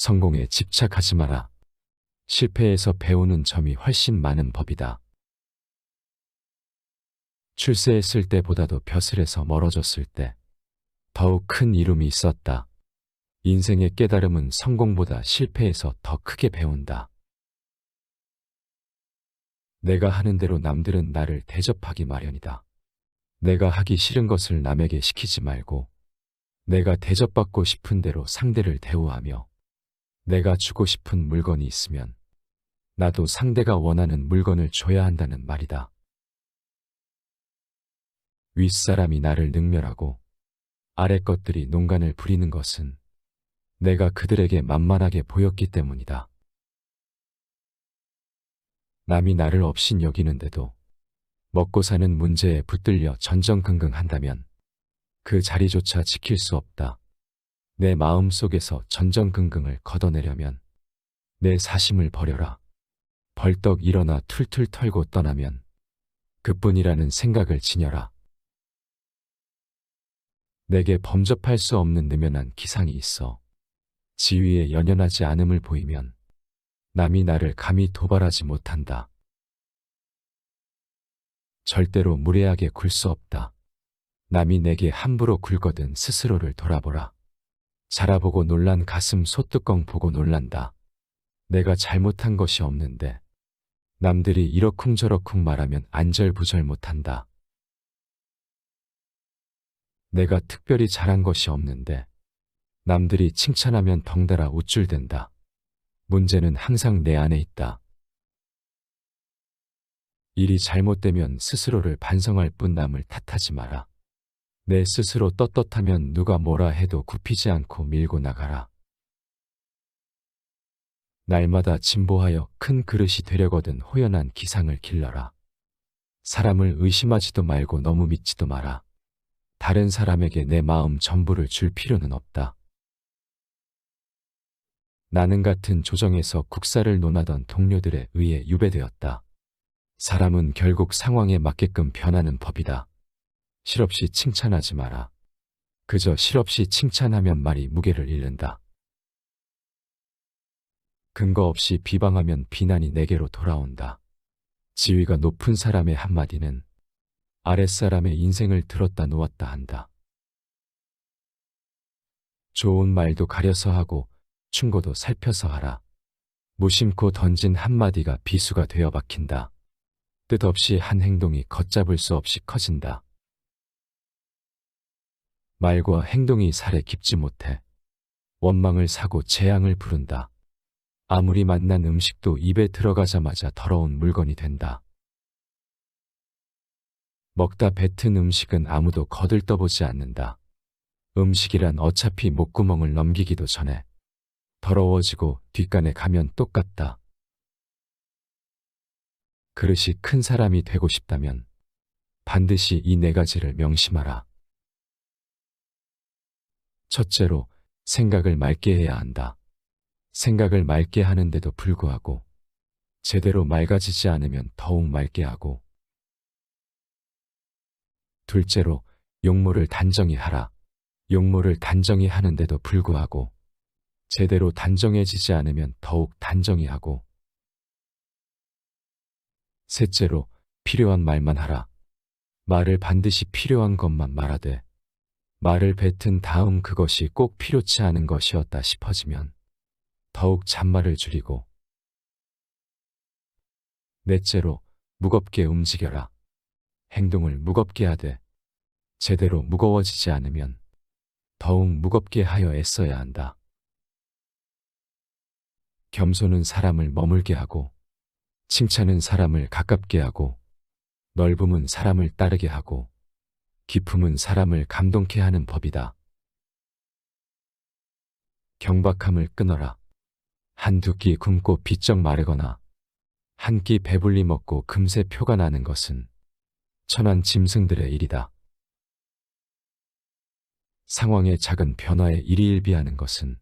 성공에 집착하지 마라. 실패에서 배우는 점이 훨씬 많은 법이다. 출세했을 때보다도 벼슬에서 멀어졌을 때 더욱 큰 이룸이 있었다. 인생의 깨달음은 성공보다 실패에서 더 크게 배운다. 내가 하는 대로 남들은 나를 대접하기 마련이다. 내가 하기 싫은 것을 남에게 시키지 말고 내가 대접받고 싶은 대로 상대를 대우하며 내가 주고 싶은 물건이 있으면 나도 상대가 원하는 물건을 줘야 한다는 말이다. 윗사람이 나를 능멸하고 아래 것들이 농간을 부리는 것은 내가 그들에게 만만하게 보였기 때문이다. 남이 나를 업신 여기는데도 먹고 사는 문제에 붙들려 전전긍긍한다면 그 자리조차 지킬 수 없다. 내 마음 속에서 전전긍긍을 걷어내려면 내 사심을 버려라. 벌떡 일어나 툴툴 털고 떠나면 그뿐이라는 생각을 지녀라. 내게 범접할 수 없는 느면한 기상이 있어 지위에 연연하지 않음을 보이면 남이 나를 감히 도발하지 못한다. 절대로 무례하게 굴 수 없다. 남이 내게 함부로 굴거든 스스로를 돌아보라. 자라보고 놀란 가슴 소뚜껑 보고 놀란다. 내가 잘못한 것이 없는데 남들이 이러쿵저러쿵 말하면 안절부절 못한다. 내가 특별히 잘한 것이 없는데 남들이 칭찬하면 덩달아 우쭐댄다. 문제는 항상 내 안에 있다. 일이 잘못되면 스스로를 반성할 뿐 남을 탓하지 마라. 내 스스로 떳떳하면 누가 뭐라 해도 굽히지 않고 밀고 나가라. 날마다 진보하여 큰 그릇이 되려거든 호연한 기상을 길러라. 사람을 의심하지도 말고 너무 믿지도 마라. 다른 사람에게 내 마음 전부를 줄 필요는 없다. 나는 같은 조정에서 국사를 논하던 동료들에 의해 유배되었다. 사람은 결국 상황에 맞게끔 변하는 법이다. 실없이 칭찬하지 마라. 그저 실없이 칭찬하면 말이 무게를 잃는다. 근거 없이 비방하면 비난이 내게로 돌아온다. 지위가 높은 사람의 한마디는 아랫사람의 인생을 들었다 놓았다 한다. 좋은 말도 가려서 하고 충고도 살펴서 하라. 무심코 던진 한마디가 비수가 되어 박힌다. 뜻없이 한 행동이 걷잡을 수 없이 커진다. 말과 행동이 살에 깊지 못해 원망을 사고 재앙을 부른다. 아무리 맛난 음식도 입에 들어가자마자 더러운 물건이 된다. 먹다 뱉은 음식은 아무도 거들떠보지 않는다. 음식이란 어차피 목구멍을 넘기기도 전에 더러워지고 뒷간에 가면 똑같다. 그릇이 큰 사람이 되고 싶다면 반드시 이 네 가지를 명심하라. 첫째로, 생각을 맑게 해야 한다. 생각을 맑게 하는데도 불구하고 제대로 맑아지지 않으면 더욱 맑게 하고, 둘째로, 용모를 단정히 하라. 용모를 단정히 하는데도 불구하고 제대로 단정해지지 않으면 더욱 단정히 하고, 셋째로, 필요한 말만 하라. 말을 반드시 필요한 것만 말하되 말을 뱉은 다음 그것이 꼭 필요치 않은 것이었다 싶어지면 더욱 잔말을 줄이고, 넷째로, 무겁게 움직여라. 행동을 무겁게 하되 제대로 무거워지지 않으면 더욱 무겁게 하여 애써야 한다. 겸손은 사람을 머물게 하고, 칭찬은 사람을 가깝게 하고, 넓음은 사람을 따르게 하고, 기품은 사람을 감동케 하는 법이다. 경박함을 끊어라. 한두 끼 굶고 비쩍 마르거나 한 끼 배불리 먹고 금세 표가 나는 것은 천한 짐승들의 일이다. 상황의 작은 변화에 일희일비하는 것은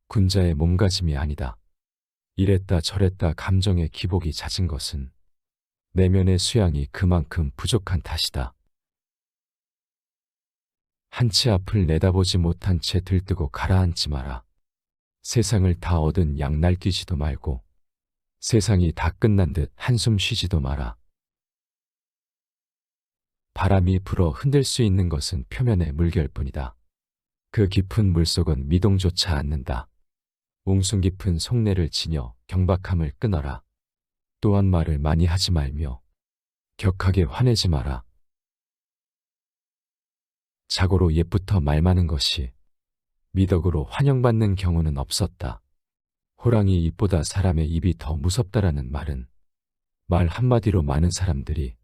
군자의 몸가짐이 아니다. 이랬다 저랬다 감정의 기복이 잦은 것은 내면의 수양이 그만큼 부족한 탓이다. 한치 앞을 내다보지 못한 채 들뜨고 가라앉지 마라. 세상을 다 얻은 양 날뛰지도 말고 세상이 다 끝난 듯 한숨 쉬지도 마라. 바람이 불어 흔들 수 있는 것은 표면의 물결뿐이다. 그 깊은 물속은 미동조차 않는다. 웅숭 깊은 속내를 지녀 경박함을 끊어라. 또한 말을 많이 하지 말며 격하게 화내지 마라. 자고로 옛부터 말 많은 것이 미덕으로 환영받는 경우는 없었다. 호랑이 입보다 사람의 입이 더 무섭다라는 말은 말 한마디로 많은 사람들이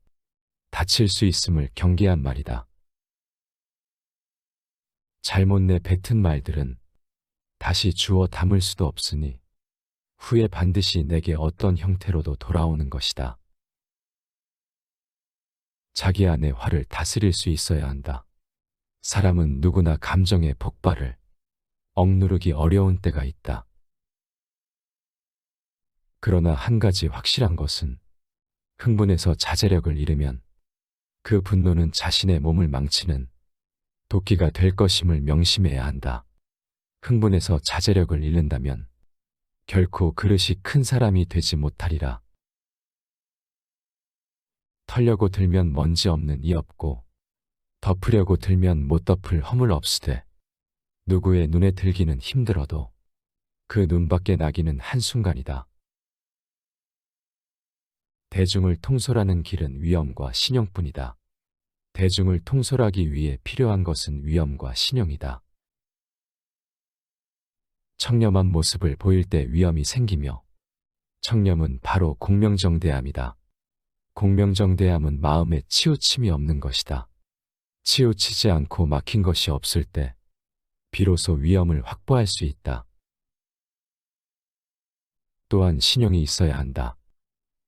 다칠 수 있음을 경계한 말이다. 잘못 내뱉은 말들은 다시 주워 담을 수도 없으니 후에 반드시 내게 어떤 형태로도 돌아오는 것이다. 자기 안의 화를 다스릴 수 있어야 한다. 사람은 누구나 감정의 폭발을 억누르기 어려운 때가 있다. 그러나 한 가지 확실한 것은 흥분해서 자제력을 잃으면 그 분노는 자신의 몸을 망치는 도끼가 될 것임을 명심해야 한다. 흥분해서 자제력을 잃는다면 결코 그릇이 큰 사람이 되지 못하리라. 털려고 들면 먼지 없는 이 없고 덮으려고 들면 못 덮을 허물 없으되 누구의 눈에 들기는 힘들어도 그 눈밖에 나기는 한순간이다. 대중을 통솔하는 길은 위엄과 신용뿐이다. 대중을 통솔하기 위해 필요한 것은 위엄과 신용이다. 청렴한 모습을 보일 때 위엄이 생기며 청렴은 바로 공명정대함이다. 공명정대함은 마음에 치우침이 없는 것이다. 치우치지 않고 막힌 것이 없을 때 비로소 위엄을 확보할 수 있다. 또한 신용이 있어야 한다.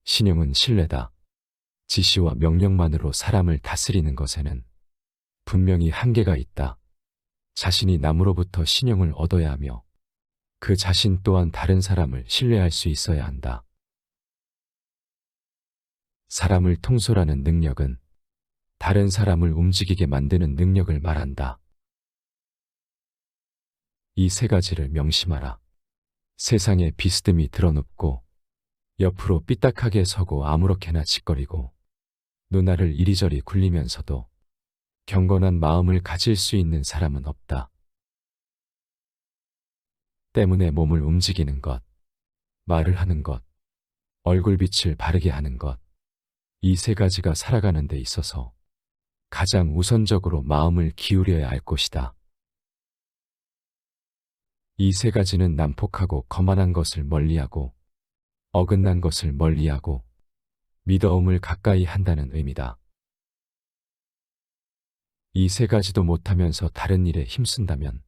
신용은 신뢰다. 지시와 명령만으로 사람을 다스리는 것에는 분명히 한계가 있다. 자신이 남으로부터 신용을 얻어야 하며 그 자신 또한 다른 사람을 신뢰할 수 있어야 한다. 사람을 통솔하는 능력은 다른 사람을 움직이게 만드는 능력을 말한다. 이 세 가지를 명심하라. 세상에 비스듬히 드러눕고 옆으로 삐딱하게 서고 아무렇게나 짓거리고 눈알을 이리저리 굴리면서도 경건한 마음을 가질 수 있는 사람은 없다. 때문에 몸을 움직이는 것, 말을 하는 것, 얼굴빛을 바르게 하는 것, 이 세 가지가 살아가는 데 있어서 가장 우선적으로 마음을 기울여야 할 것이다. 이 세 가지는 난폭하고 거만한 것을 멀리하고 어긋난 것을 멀리하고 미더움을 가까이 한다는 의미다. 이 세 가지도 못하면서 다른 일에 힘쓴다면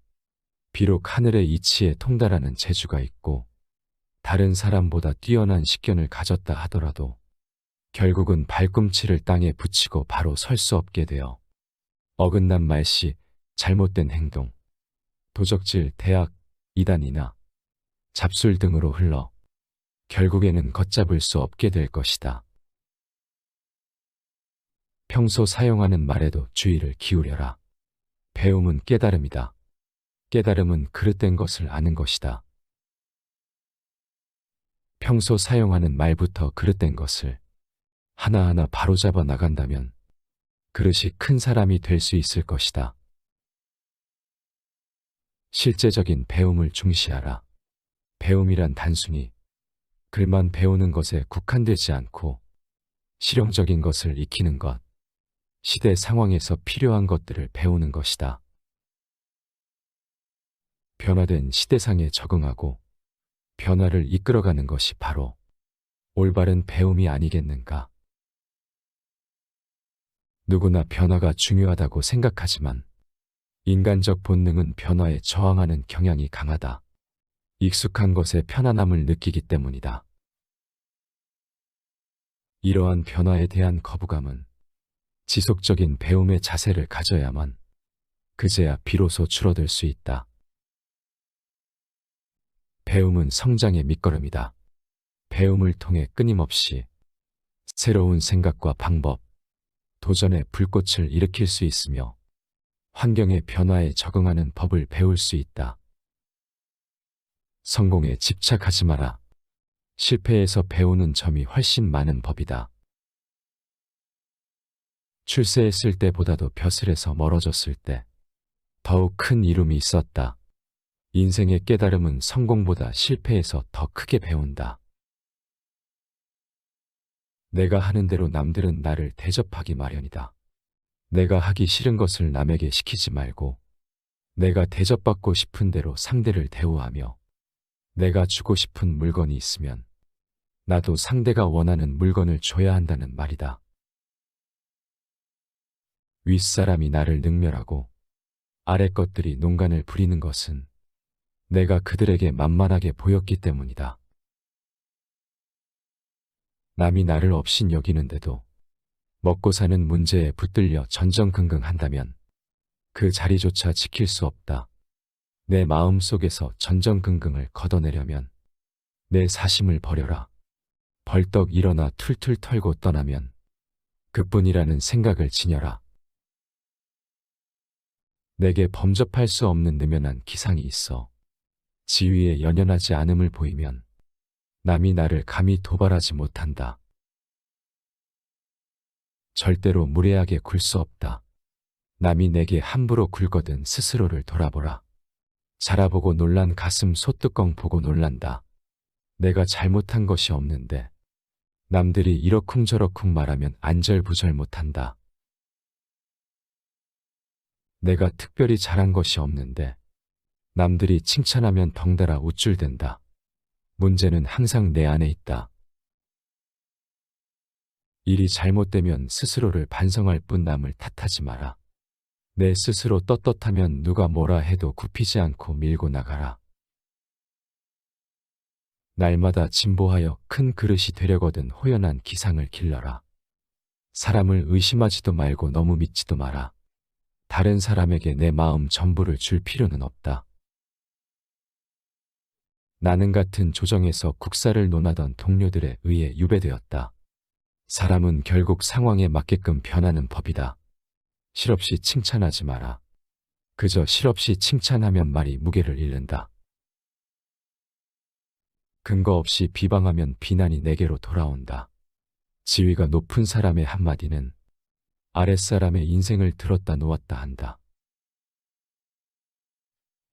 비록 하늘의 이치에 통달하는 재주가 있고 다른 사람보다 뛰어난 식견을 가졌다 하더라도 결국은 발꿈치를 땅에 붙이고 바로 설 수 없게 되어 어긋난 말씨, 잘못된 행동, 도적질, 대학, 이단이나 잡술 등으로 흘러 결국에는 걷잡을 수 없게 될 것이다. 평소 사용하는 말에도 주의를 기울여라. 배움은 깨달음이다. 깨달음은 그릇된 것을 아는 것이다. 평소 사용하는 말부터 그릇된 것을 하나하나 바로잡아 나간다면 그릇이 큰 사람이 될 수 있을 것이다. 실제적인 배움을 중시하라. 배움이란 단순히 글만 배우는 것에 국한되지 않고 실용적인 것을 익히는 것, 시대 상황에서 필요한 것들을 배우는 것이다. 변화된 시대상에 적응하고 변화를 이끌어가는 것이 바로 올바른 배움이 아니겠는가. 누구나 변화가 중요하다고 생각하지만 인간적 본능은 변화에 저항하는 경향이 강하다. 익숙한 것에 편안함을 느끼기 때문이다. 이러한 변화에 대한 거부감은 지속적인 배움의 자세를 가져야만 그제야 비로소 줄어들 수 있다. 배움은 성장의 밑거름이다. 배움을 통해 끊임없이 새로운 생각과 방법, 도전의 불꽃을 일으킬 수 있으며 환경의 변화에 적응하는 법을 배울 수 있다. 성공에 집착하지 마라. 실패에서 배우는 점이 훨씬 많은 법이다. 출세했을 때보다도 벼슬에서 멀어졌을 때 더욱 큰 이룸이 있었다. 인생의 깨달음은 성공보다 실패에서 더 크게 배운다. 내가 하는 대로 남들은 나를 대접하기 마련이다. 내가 하기 싫은 것을 남에게 시키지 말고 내가 대접받고 싶은 대로 상대를 대우하며 내가 주고 싶은 물건이 있으면 나도 상대가 원하는 물건을 줘야 한다는 말이다. 윗사람이 나를 능멸하고 아래 것들이 농간을 부리는 것은 내가 그들에게 만만하게 보였기 때문이다. 남이 나를 업신 여기는데도 먹고 사는 문제에 붙들려 전전긍긍한다면 그 자리조차 지킬 수 없다. 내 마음 속에서 전전긍긍을 걷어내려면 내 사심을 버려라. 벌떡 일어나 툴툴 털고 떠나면 그뿐이라는 생각을 지녀라. 내게 범접할 수 없는 느면한 기상이 있어 지위에 연연하지 않음을 보이면 남이 나를 감히 도발하지 못한다. 절대로 무례하게 굴 수 없다. 남이 내게 함부로 굴거든 스스로를 돌아보라. 자라보고 놀란 가슴 소뚜껑 보고 놀란다. 내가 잘못한 것이 없는데 남들이 이러쿵저러쿵 말하면 안절부절 못한다. 내가 특별히 잘한 것이 없는데 남들이 칭찬하면 덩달아 우쭐댄다. 문제는 항상 내 안에 있다. 일이 잘못되면 스스로를 반성할 뿐 남을 탓하지 마라. 내 스스로 떳떳하면 누가 뭐라 해도 굽히지 않고 밀고 나가라. 날마다 진보하여 큰 그릇이 되려거든 호연한 기상을 길러라. 사람을 의심하지도 말고 너무 믿지도 마라. 다른 사람에게 내 마음 전부를 줄 필요는 없다. 나는 같은 조정에서 국사를 논하던 동료들에 의해 유배되었다. 사람은 결국 상황에 맞게끔 변하는 법이다. 실없이 칭찬하지 마라. 그저 실없이 칭찬하면 말이 무게를 잃는다. 근거 없이 비방하면 비난이 내게로 돌아온다. 지위가 높은 사람의 한마디는 아랫사람의 인생을 들었다 놓았다 한다.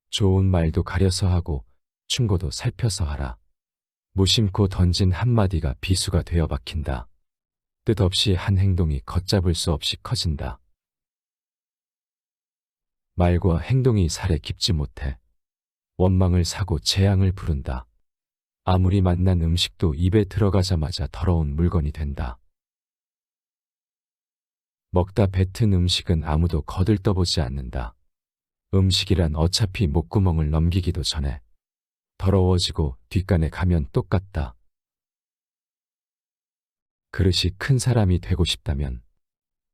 좋은 말도 가려서 하고 충고도 살펴서 하라. 무심코 던진 한마디가 비수가 되어 박힌다. 뜻없이 한 행동이 걷잡을 수 없이 커진다. 말과 행동이 살에 깊지 못해 원망을 사고 재앙을 부른다. 아무리 맛난 음식도 입에 들어가자마자 더러운 물건이 된다. 먹다 뱉은 음식은 아무도 거들떠보지 않는다. 음식이란 어차피 목구멍을 넘기기도 전에 더러워지고 뒷간에 가면 똑같다. 그릇이 큰 사람이 되고 싶다면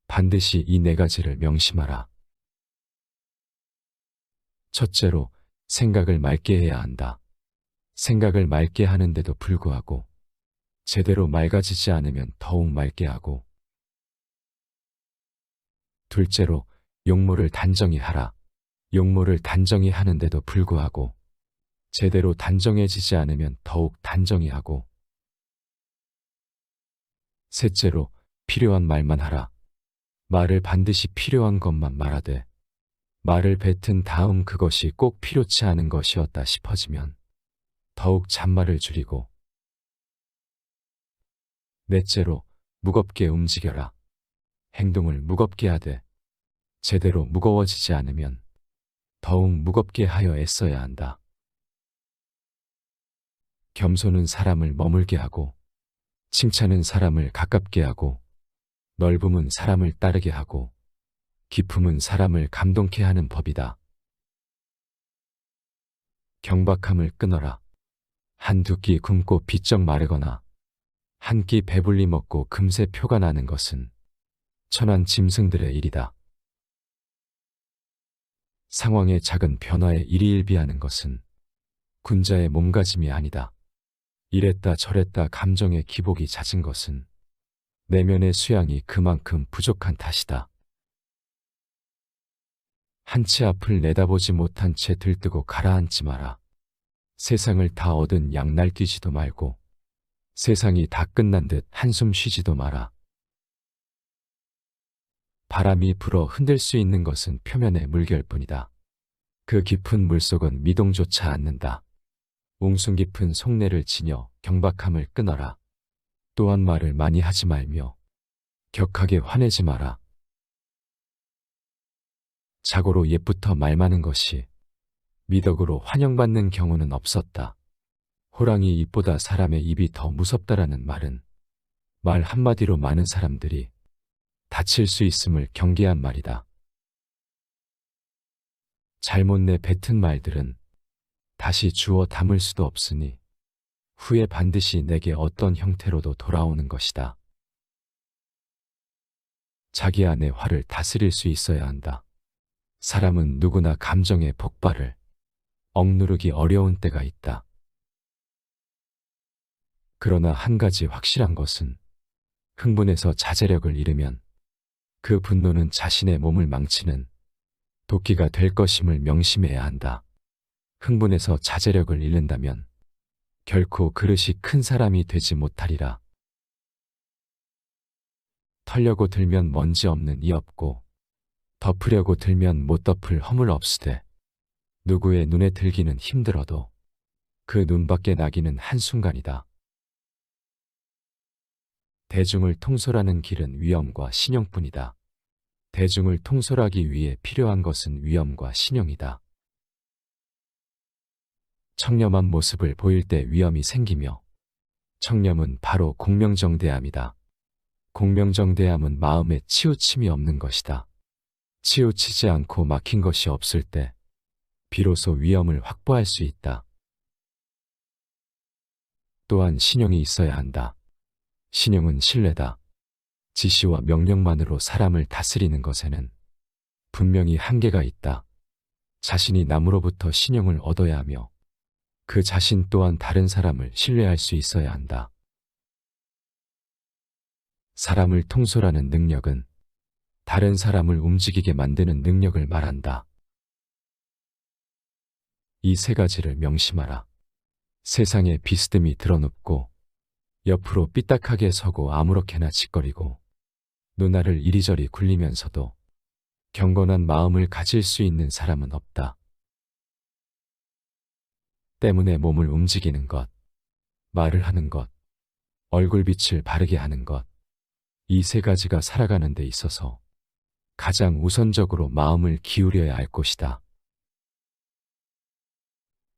반드시 이 네 가지를 명심하라. 첫째로, 생각을 맑게 해야 한다. 생각을 맑게 하는데도 불구하고 제대로 맑아지지 않으면 더욱 맑게 하고, 둘째로, 용모를 단정히 하라. 용모를 단정히 하는데도 불구하고 제대로 단정해지지 않으면 더욱 단정히 하고, 셋째로, 필요한 말만 하라. 말을 반드시 필요한 것만 말하되 말을 뱉은 다음 그것이 꼭 필요치 않은 것이었다 싶어지면 더욱 잔말을 줄이고, 넷째로, 무겁게 움직여라. 행동을 무겁게 하되 제대로 무거워지지 않으면 더욱 무겁게 하여 애써야 한다. 겸손은 사람을 머물게 하고, 칭찬은 사람을 가깝게 하고, 넓음은 사람을 따르게 하고, 기품은 사람을 감동케 하는 법이다. 경박함을 끊어라. 한두 끼 굶고 비쩍 마르거나 한 끼 배불리 먹고 금세 표가 나는 것은 천한 짐승들의 일이다. 상황의 작은 변화에 일희일비하는 것은 군자의 몸가짐이 아니다. 이랬다 저랬다 감정의 기복이 잦은 것은 내면의 수양이 그만큼 부족한 탓이다. 한치 앞을 내다보지 못한 채 들뜨고 가라앉지 마라. 세상을 다 얻은 양 날뛰지도 말고 세상이 다 끝난 듯 한숨 쉬지도 마라. 바람이 불어 흔들 수 있는 것은 표면의 물결뿐이다. 그 깊은 물속은 미동조차 않는다. 웅숭 깊은 속내를 지녀 경박함을 끊어라. 또한 말을 많이 하지 말며 격하게 화내지 마라. 자고로 옛부터 말 많은 것이 미덕으로 환영받는 경우는 없었다. 호랑이 입보다 사람의 입이 더 무섭다라는 말은 말 한마디로 많은 사람들이 다칠 수 있음을 경계한 말이다. 잘못 내뱉은 말들은 다시 주워 담을 수도 없으니 후에 반드시 내게 어떤 형태로도 돌아오는 것이다. 자기 안의 화를 다스릴 수 있어야 한다. 사람은 누구나 감정의 폭발을 억누르기 어려운 때가 있다. 그러나 한 가지 확실한 것은 흥분해서 자제력을 잃으면 그 분노는 자신의 몸을 망치는 도끼가 될 것임을 명심해야 한다. 흥분해서 자제력을 잃는다면 결코 그릇이 큰 사람이 되지 못하리라. 털려고 들면 먼지 없는 이 없고 덮으려고 들면 못 덮을 허물 없으되 누구의 눈에 들기는 힘들어도 그 눈밖에 나기는 한순간이다. 대중을 통솔하는 길은 위엄과 신용뿐이다. 대중을 통솔하기 위해 필요한 것은 위엄과 신용이다. 청렴한 모습을 보일 때 위엄이 생기며 청렴은 바로 공명정대함이다. 공명정대함은 마음에 치우침이 없는 것이다. 치우치지 않고 막힌 것이 없을 때 비로소 위엄을 확보할 수 있다. 또한 신용이 있어야 한다. 신용은 신뢰다. 지시와 명령만으로 사람을 다스리는 것에는 분명히 한계가 있다. 자신이 남으로부터 신용을 얻어야 하며 그 자신 또한 다른 사람을 신뢰할 수 있어야 한다. 사람을 통솔하는 능력은 다른 사람을 움직이게 만드는 능력을 말한다. 이 세 가지를 명심하라. 세상에 비스듬히 드러눕고 옆으로 삐딱하게 서고 아무렇게나 짓거리고 눈알을 이리저리 굴리면서도 경건한 마음을 가질 수 있는 사람은 없다. 때문에 몸을 움직이는 것, 말을 하는 것, 얼굴빛을 바르게 하는 것, 이 세 가지가 살아가는 데 있어서 가장 우선적으로 마음을 기울여야 할 것이다.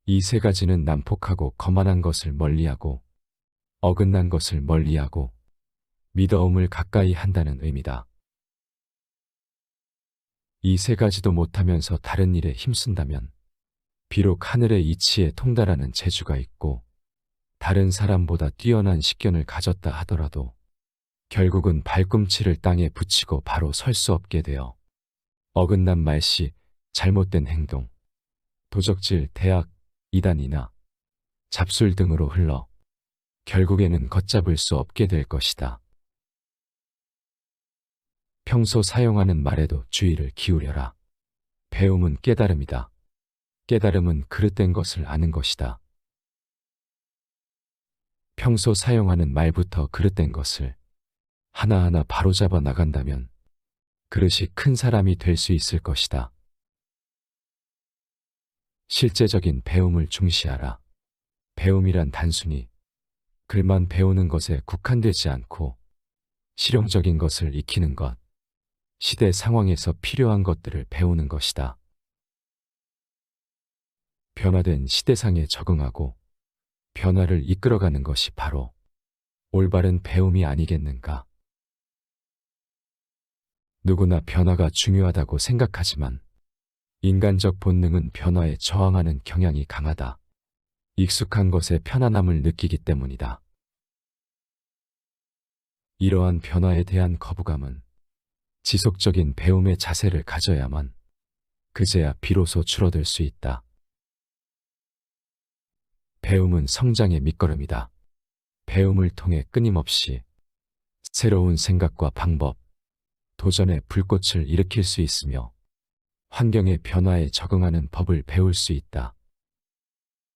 이 세 가지는 난폭하고 거만한 것을 멀리하고 어긋난 것을 멀리하고 미더움을 가까이 한다는 의미다. 이 세 가지도 못하면서 다른 일에 힘쓴다면 비록 하늘의 이치에 통달하는 재주가 있고 다른 사람보다 뛰어난 식견을 가졌다 하더라도 결국은 발꿈치를 땅에 붙이고 바로 설 수 없게 되어 어긋난 말씨, 잘못된 행동, 도적질, 대학, 이단이나 잡술 등으로 흘러 결국에는 걷잡을 수 없게 될 것이다. 평소 사용하는 말에도 주의를 기울여라. 배움은 깨달음이다. 깨달음은 그릇된 것을 아는 것이다. 평소 사용하는 말부터 그릇된 것을 하나하나 바로잡아 나간다면 그릇이 큰 사람이 될 수 있을 것이다. 실제적인 배움을 중시하라. 배움이란 단순히 글만 배우는 것에 국한되지 않고 실용적인 것을 익히는 것, 시대 상황에서 필요한 것들을 배우는 것이다. 변화된 시대상에 적응하고 변화를 이끌어가는 것이 바로 올바른 배움이 아니겠는가. 누구나 변화가 중요하다고 생각하지만 인간적 본능은 변화에 저항하는 경향이 강하다. 익숙한 것에 편안함을 느끼기 때문이다. 이러한 변화에 대한 거부감은 지속적인 배움의 자세를 가져야만 그제야 비로소 줄어들 수 있다. 배움은 성장의 밑거름이다. 배움을 통해 끊임없이 새로운 생각과 방법, 도전의 불꽃을 일으킬 수 있으며 환경의 변화에 적응하는 법을 배울 수 있다.